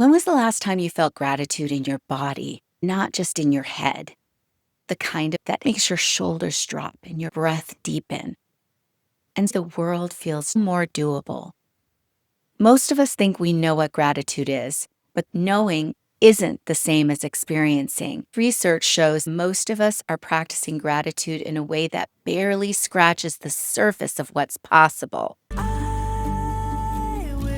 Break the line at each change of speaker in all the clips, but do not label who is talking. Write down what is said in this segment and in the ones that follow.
When was the last time you felt gratitude in your body, not just in your head? The kind of that makes your shoulders drop and your breath deepen, and the world feels more doable. Most of us think we know what gratitude is, but knowing isn't the same as experiencing. Research shows most of us are practicing gratitude in a way that barely scratches the surface of what's possible.
I will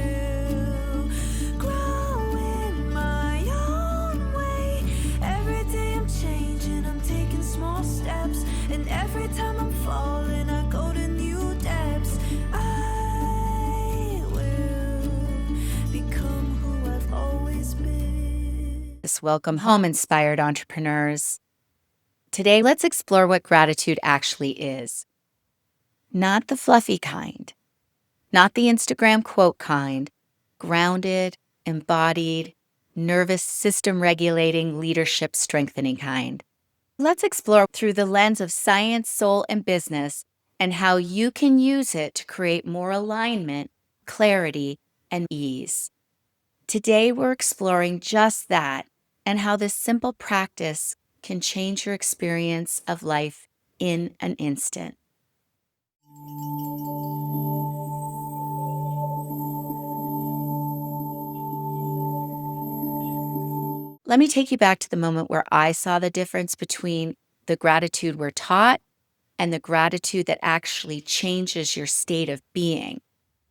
grow in my own way. Every day I'm changing, I'm taking small steps, and every time I'm falling, I go to new depths. I will become who I've always been.
Welcome home, inspired entrepreneurs. Today, let's explore what gratitude actually is. Not the fluffy kind, not the Instagram quote kind, grounded, embodied, nervous system regulating, leadership strengthening kind. Let's explore through the lens of science, soul, and business, and how you can use it to create more alignment, clarity, and ease. Today, we're exploring just that and how this simple practice can change your experience of life in an instant. Let me take you back to the moment where I saw the difference between the gratitude we're taught and the gratitude that actually changes your state of being.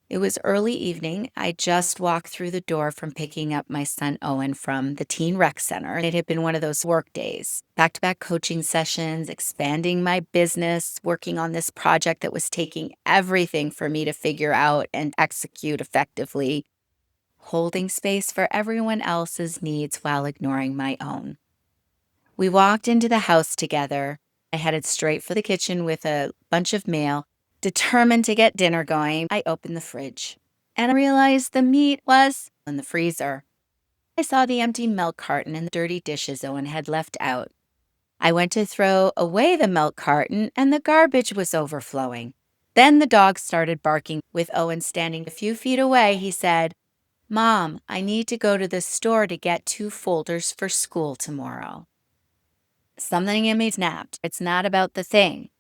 It was early evening. I just walked through the door from picking up my son Owen from the Teen Rec Center. It had been one of those work days, back-to-back coaching sessions, expanding my business, working on this project that was taking everything for me to figure out and execute effectively, holding space for everyone else's needs while ignoring my own. We walked into the house together. I headed straight for the kitchen with a bunch of mail. Determined to get dinner going, I opened the fridge and I realized the meat was in the freezer. I saw the empty milk carton and the dirty dishes Owen had left out. I went to throw away the milk carton and the garbage was overflowing. Then the dog started barking. With Owen standing a few feet away, he said, "Mom, I need to go to the store to get 2 folders for school tomorrow." Something in me snapped. It's not about the thing.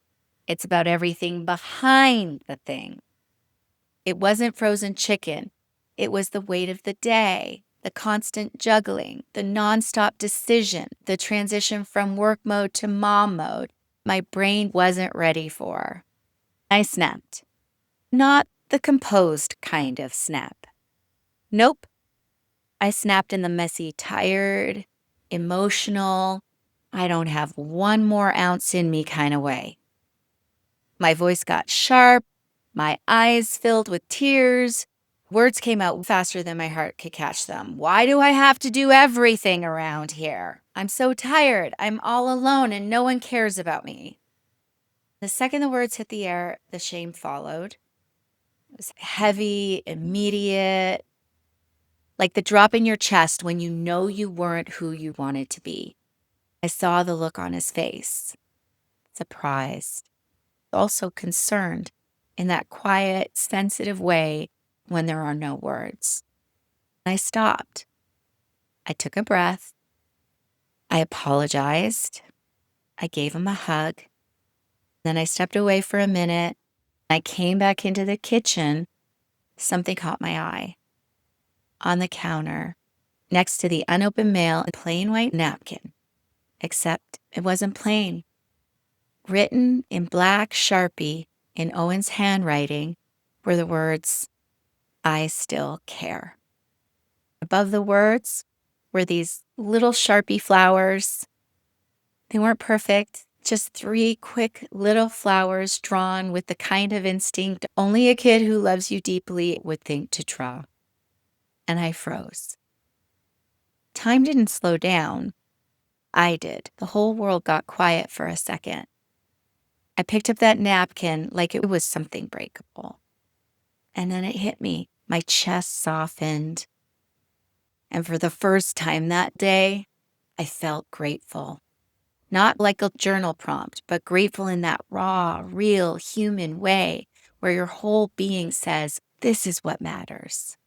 It's about everything behind the thing. It wasn't frozen chicken. It was the weight of the day, the constant juggling, the nonstop decision, the transition from work mode to mom mode my brain wasn't ready for. I snapped. Not the composed kind of snap. Nope. I snapped in the messy, tired, emotional, I don't have one more ounce in me kind of way. My voice got sharp, my eyes filled with tears. Words came out faster than my heart could catch them. Why do I have to do everything around here? I'm so tired. I'm all alone and no one cares about me. The second the words hit the air, the shame followed. It was heavy, immediate, like the drop in your chest when you know you weren't who you wanted to be. I saw the look on his face, surprised, also concerned in that quiet, sensitive way when there are no words. I stopped. I took a breath. I apologized. I gave him a hug. Then I stepped away for a minute. I came back into the kitchen. Something caught my eye. On the counter, next to the unopened mail, a plain white napkin. Except it wasn't plain. Written in black Sharpie in Owen's handwriting were the words, "I still care." Above the words were these little Sharpie flowers. They weren't perfect, just 3 quick little flowers drawn with the kind of instinct only a kid who loves you deeply would think to draw. And I froze. Time didn't slow down. I did. The whole world got quiet for a second. I picked up that napkin like it was something breakable. And then it hit me. My chest softened. And for the first time that day, I felt grateful. Not like a journal prompt, but grateful in that raw, real, human way where your whole being says, this is what matters.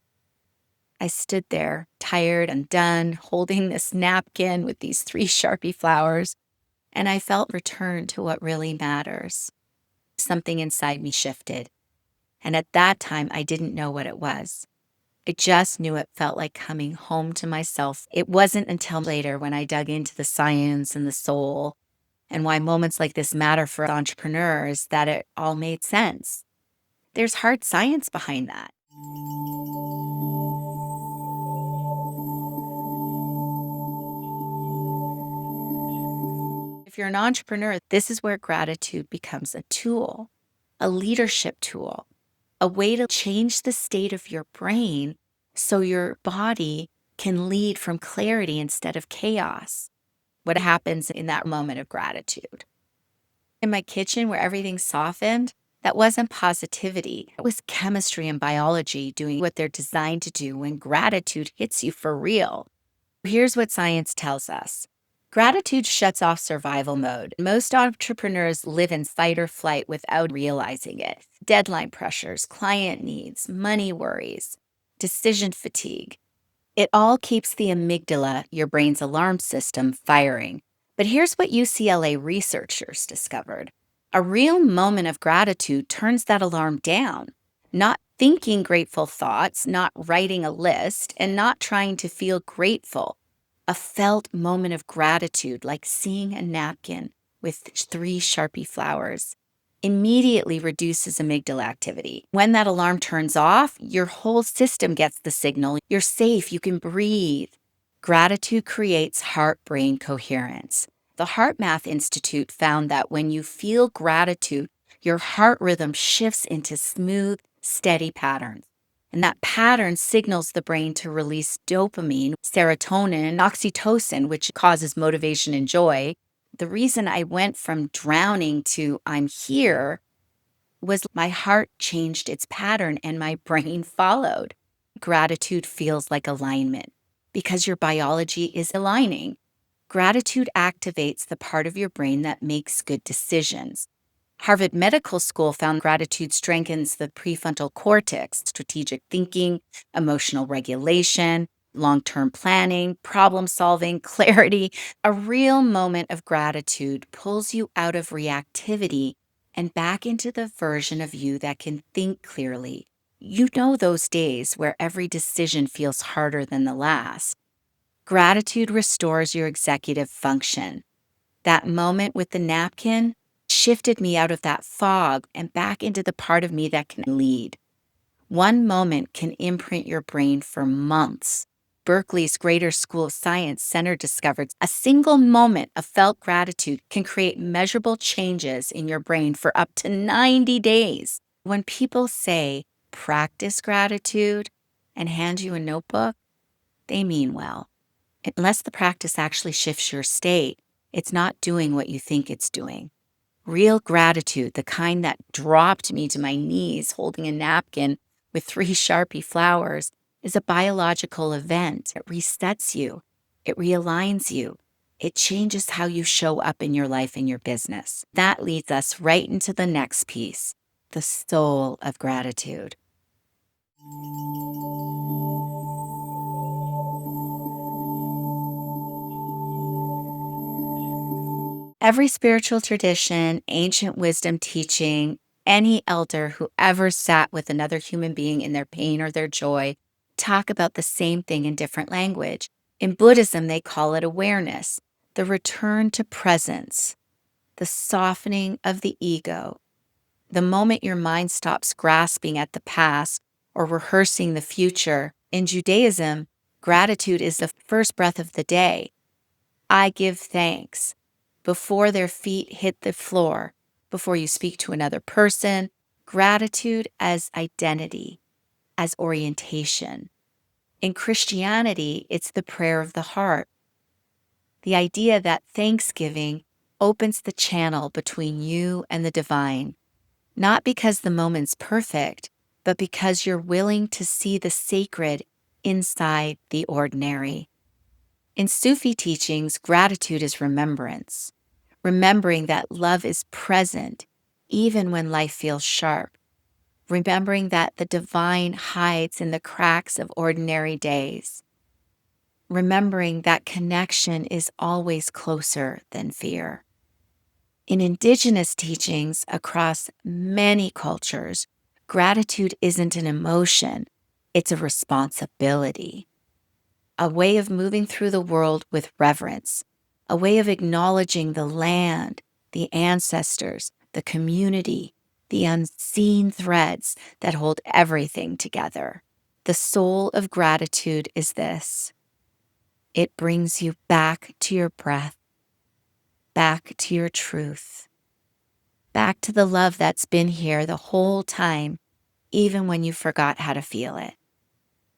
I stood there, tired and done, holding this napkin with these three Sharpie flowers, and I felt return to what really matters. Something inside me shifted, and at that time, I didn't know what it was. I just knew it felt like coming home to myself. It wasn't until later when I dug into the science and the soul and why moments like this matter for entrepreneurs that it all made sense. There's hard science behind that. If you're an entrepreneur, this is where gratitude becomes a tool, a leadership tool, a way to change the state of your brain so your body can lead from clarity instead of chaos. What happens in that moment of gratitude? In my kitchen where everything softened, that wasn't positivity. It was chemistry and biology doing what they're designed to do when gratitude hits you for real. Here's what science tells us. Gratitude shuts off survival mode. Most entrepreneurs live in fight or flight without realizing it. Deadline pressures, client needs, money worries, decision fatigue. It all keeps the amygdala, your brain's alarm system, firing. But here's what UCLA researchers discovered. A real moment of gratitude turns that alarm down. Not thinking grateful thoughts, not writing a list, and not trying to feel grateful. A felt moment of gratitude, like seeing a napkin with three Sharpie flowers, immediately reduces amygdala activity. When that alarm turns off, your whole system gets the signal. You're safe, you can breathe. Gratitude creates heart-brain coherence. The HeartMath Institute found that when you feel gratitude, your heart rhythm shifts into smooth, steady patterns. And that pattern signals the brain to release dopamine, serotonin, oxytocin, which causes motivation and joy. The reason I went from drowning to I'm here was my heart changed its pattern and my brain followed. Gratitude feels like alignment because your biology is aligning. Gratitude activates the part of your brain that makes good decisions. Harvard Medical School found gratitude strengthens the prefrontal cortex, strategic thinking, emotional regulation, long-term planning, problem solving, clarity. A real moment of gratitude pulls you out of reactivity and back into the version of you that can think clearly. You know those days where every decision feels harder than the last. Gratitude restores your executive function. That moment with the napkin shifted me out of that fog and back into the part of me that can lead. One moment can imprint your brain for months. Berkeley's Greater School of Science Center discovered a single moment of felt gratitude can create measurable changes in your brain for up to 90 days. When people say, practice gratitude, and hand you a notebook, they mean well. Unless the practice actually shifts your state, it's not doing what you think it's doing. Real gratitude, the kind that dropped me to my knees holding a napkin with three Sharpie flowers, is a biological event. It resets you. It realigns you. It changes how you show up in your life and your business. That leads us right into the next piece, the soul of gratitude. Every spiritual tradition, ancient wisdom teaching, any elder who ever sat with another human being in their pain or their joy talk about the same thing in different language. In Buddhism, they call it awareness, the return to presence, the softening of the ego, the moment your mind stops grasping at the past or rehearsing the future. In Judaism, gratitude is the first breath of the day. I give thanks before their feet hit the floor, before you speak to another person. Gratitude as identity, as orientation. In Christianity, it's the prayer of the heart. The idea that thanksgiving opens the channel between you and the divine, not because the moment's perfect, but because you're willing to see the sacred inside the ordinary. In Sufi teachings, gratitude is remembrance, remembering that love is present even when life feels sharp. remembering that the divine hides in the cracks of ordinary days, remembering that connection is always closer than fear. In indigenous teachings across many cultures, gratitude isn't an emotion, it's a responsibility, a way of moving through the world with reverence, a way of acknowledging the land, the ancestors, the community, the unseen threads that hold everything together. The soul of gratitude is this: it brings you back to your breath, back to your truth, back to the love that's been here the whole time, even when you forgot how to feel it.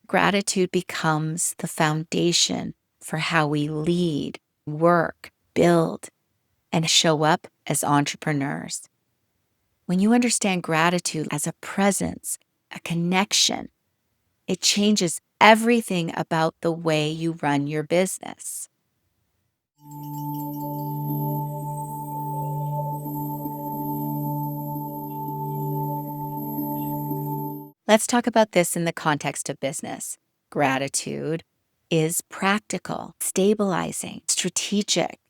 Gratitude becomes the foundation for how we lead, work, build, and show up as entrepreneurs. When you understand gratitude as a presence, a connection, it changes everything about the way you run your business. Let's talk about this in the context of business. Gratitude is practical, stabilizing, strategic.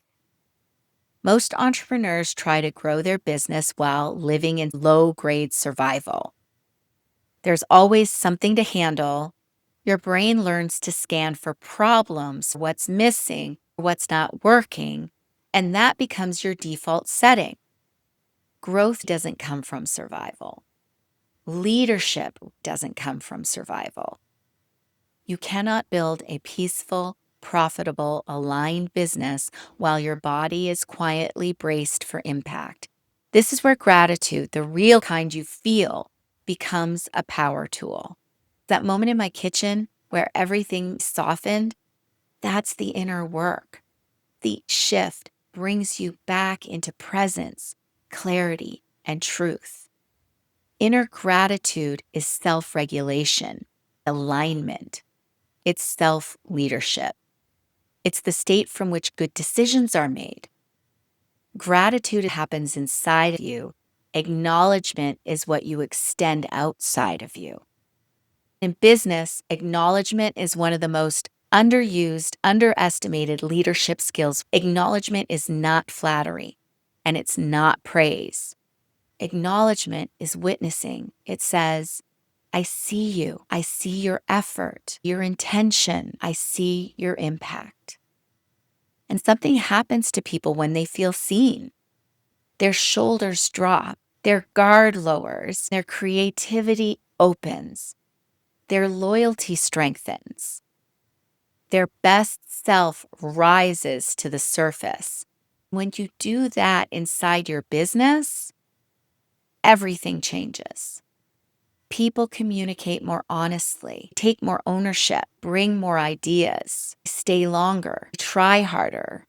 Most entrepreneurs try to grow their business while living in low-grade survival. There's always something to handle. Your brain learns to scan for problems, what's missing, what's not working, and that becomes your default setting. Growth doesn't come from survival. Leadership doesn't come from survival. You cannot build a peaceful, profitable, aligned business while your body is quietly braced for impact. This is where gratitude, the real kind you feel, becomes a power tool. That moment in my kitchen where everything softened, that's the inner work. The shift brings you back into presence, clarity, and truth. Inner gratitude is self-regulation, alignment. It's self-leadership. It's the state from which good decisions are made. Gratitude happens inside of you. Acknowledgement is what you extend outside of you. In business, acknowledgement is one of the most underused, underestimated leadership skills. Acknowledgement is not flattery, and it's not praise. Acknowledgement is witnessing. It says, I see you. I see your effort, your intention. I see your impact. And something happens to people when they feel seen. Their shoulders drop, their guard lowers, their creativity opens, their loyalty strengthens, their best self rises to the surface. When you do that inside your business, everything changes. People communicate more honestly, take more ownership, bring more ideas, stay longer, try harder.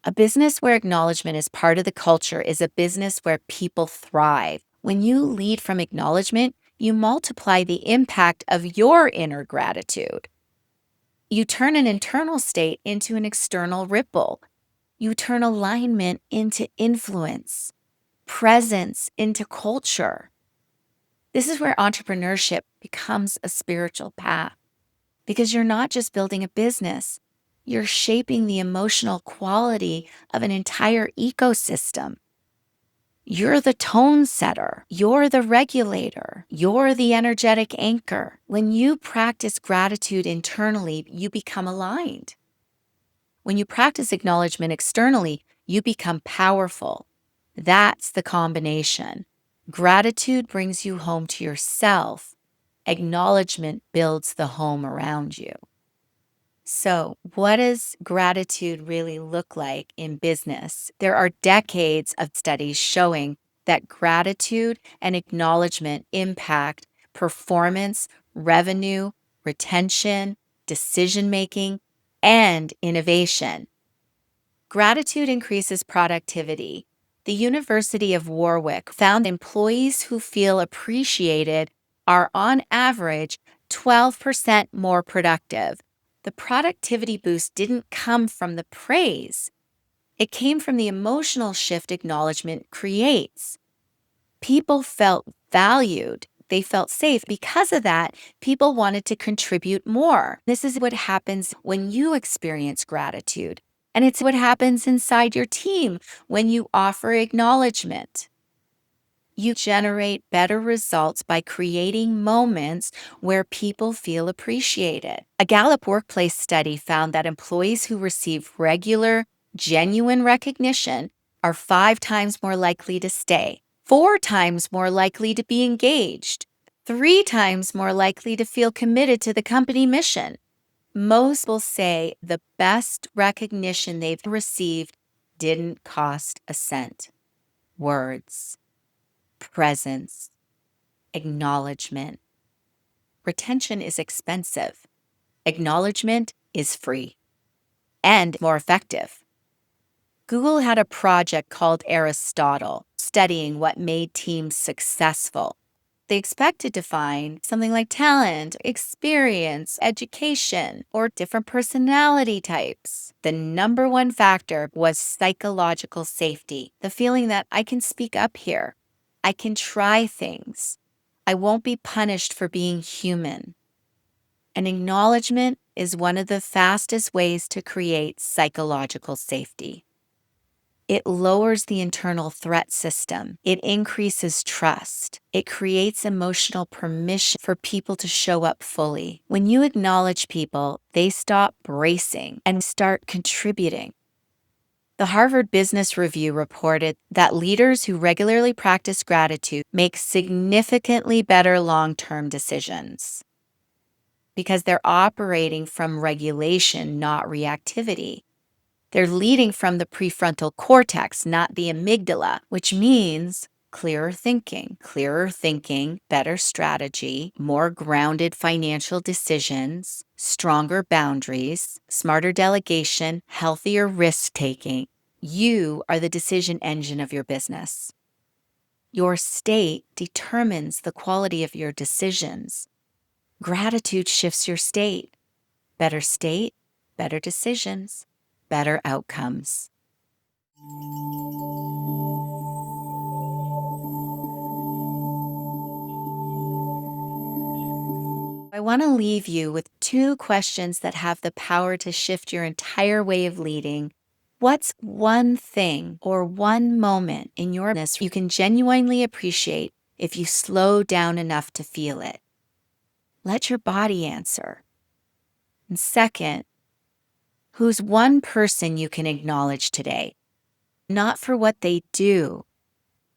A business where acknowledgement is part of the culture is a business where people thrive. When you lead from acknowledgement, you multiply the impact of your inner gratitude. You turn an internal state into an external ripple. You turn alignment into influence, presence into culture. This is where entrepreneurship becomes a spiritual path, because you're not just building a business, you're shaping the emotional quality of an entire ecosystem. You're the tone setter, you're the regulator, you're the energetic anchor. When you practice gratitude internally, you become aligned. When you practice acknowledgement externally, you become powerful. That's the combination. Gratitude brings you home to yourself. Acknowledgement builds the home around you. So, what does gratitude really look like in business? There are decades of studies showing that gratitude and acknowledgement impact performance, revenue, retention, decision-making, and innovation. Gratitude increases productivity. The University of Warwick found employees who feel appreciated are on average 12% more productive. The productivity boost didn't come from the praise. It came from the emotional shift acknowledgement creates. People felt valued, They felt safe. Because of that, people wanted to contribute more. This is what happens when you experience gratitude. And it's what happens inside your team when you offer acknowledgement. You generate better results by creating moments where people feel appreciated. A Gallup workplace study found that employees who receive regular, genuine recognition are 5 times more likely to stay, 4 times more likely to be engaged, 3 times more likely to feel committed to the company mission. Most will say the best recognition they've received didn't cost a cent. Words, presence, acknowledgement. Retention is expensive. Acknowledgement is free and more effective. Google had a project called Aristotle, studying what made teams successful. They expected to find something like talent, experience, education, or different personality types. The number one factor was psychological safety, the feeling that I can speak up here. I can try things. I won't be punished for being human. An acknowledgement is one of the fastest ways to create psychological safety. It lowers the internal threat system. It increases trust. It creates emotional permission for people to show up fully. When you acknowledge people, they stop bracing and start contributing. The Harvard Business Review reported that leaders who regularly practice gratitude make significantly better long-term decisions because they're operating from regulation, not reactivity. They're leading from the prefrontal cortex, not the amygdala, which means clearer thinking, better strategy, more grounded financial decisions, stronger boundaries, smarter delegation, healthier risk-taking. You are the decision engine of your business. Your state determines the quality of your decisions. Gratitude shifts your state, better decisions, better outcomes. I want to leave you with 2 questions that have the power to shift your entire way of leading. What's one thing or one moment in your business you can genuinely appreciate if you slow down enough to feel it? Let your body answer. And second, who's one person you can acknowledge today? Not for what they do,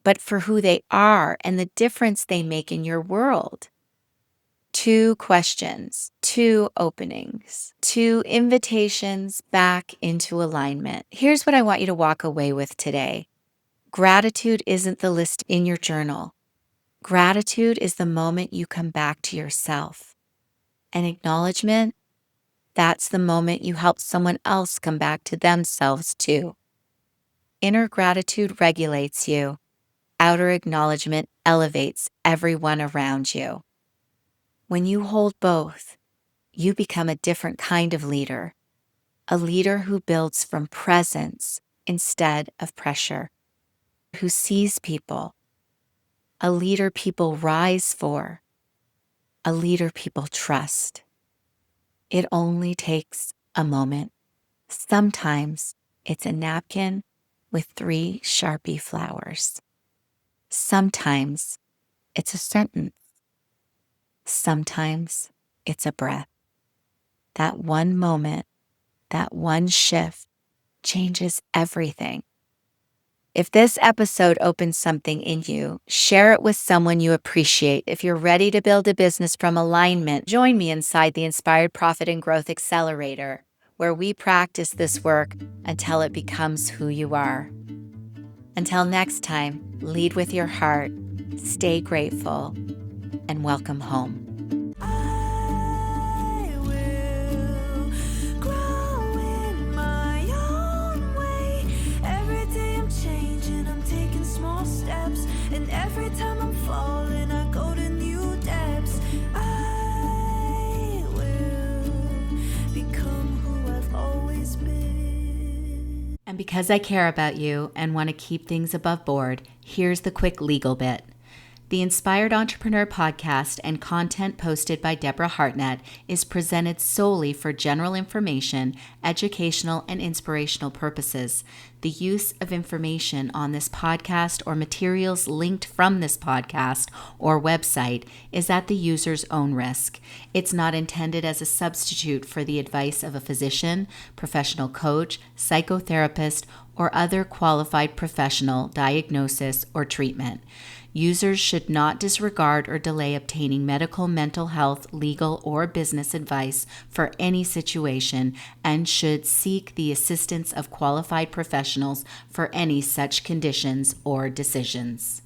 but for who they are and the difference they make in your world. 2 questions, 2 openings, 2 invitations back into alignment. Here's what I want you to walk away with today. Gratitude isn't the list in your journal. Gratitude is the moment you come back to yourself. And acknowledgement, that's the moment you help someone else come back to themselves too. Inner gratitude regulates you. Outer acknowledgement elevates everyone around you. When you hold both, you become a different kind of leader, a leader who builds from presence instead of pressure, who sees people, a leader people rise for, a leader people trust. It only takes a moment. Sometimes it's a napkin with 3 Sharpie flowers. Sometimes it's a sentence. Sometimes it's a breath. That one moment, that one shift changes everything. If this episode opens something in you, share it with someone you appreciate. If you're ready to build a business from alignment, join me inside the Inspired Profit and Growth Accelerator, where we practice this work until it becomes who you are. Until next time, lead with your heart, stay grateful, and welcome home.
I will grow in my own way. Every day I'm changing, I'm taking small steps, and every time I'm falling, I go to new depths. I will become who I've always been.
And because I care about you and want to keep things above board, here's the quick legal bit. The Inspired Entrepreneur podcast and content posted by Deborah Hartnett is presented solely for general information, educational, and inspirational purposes. The use of information on this podcast or materials linked from this podcast or website is at the user's own risk. It's not intended as a substitute for the advice of a physician, professional coach, psychotherapist, or other qualified professional diagnosis or treatment. Users should not disregard or delay obtaining medical, mental health, legal, or business advice for any situation and should seek the assistance of qualified professionals for any such conditions or decisions.